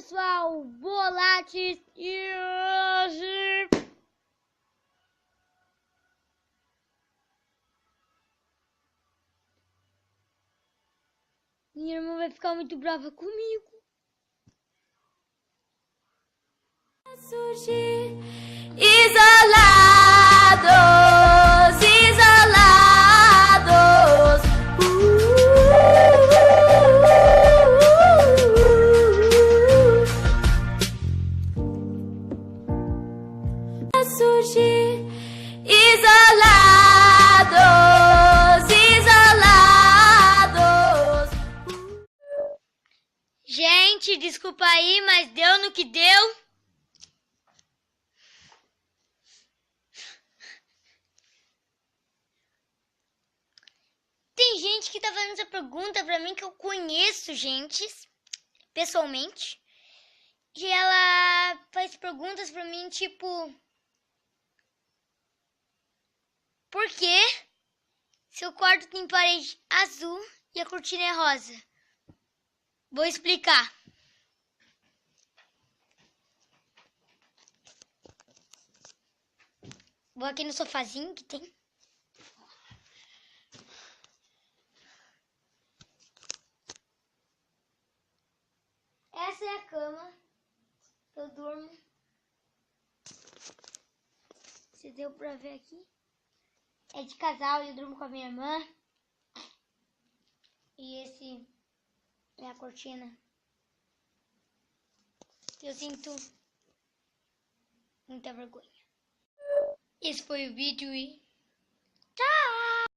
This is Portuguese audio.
pessoal, Volates e hoje minha irmã vai ficar muito brava comigo. Surgir isolados, isolados. Surgir isolados, isolados. Gente, desculpa aí, mas deu no que deu. Tem gente que tá fazendo essa pergunta pra mim que eu conheço, gente, pessoalmente. E ela faz perguntas pra mim, tipo... Por que seu quarto tem parede azul e a cortina é rosa? Vou explicar. Vou aqui no sofazinho que tem. Essa é a cama que eu durmo. Se deu pra ver aqui. É de casal, eu durmo com a minha irmã. E esse é a cortina. Eu sinto muita vergonha. Esse foi o vídeo e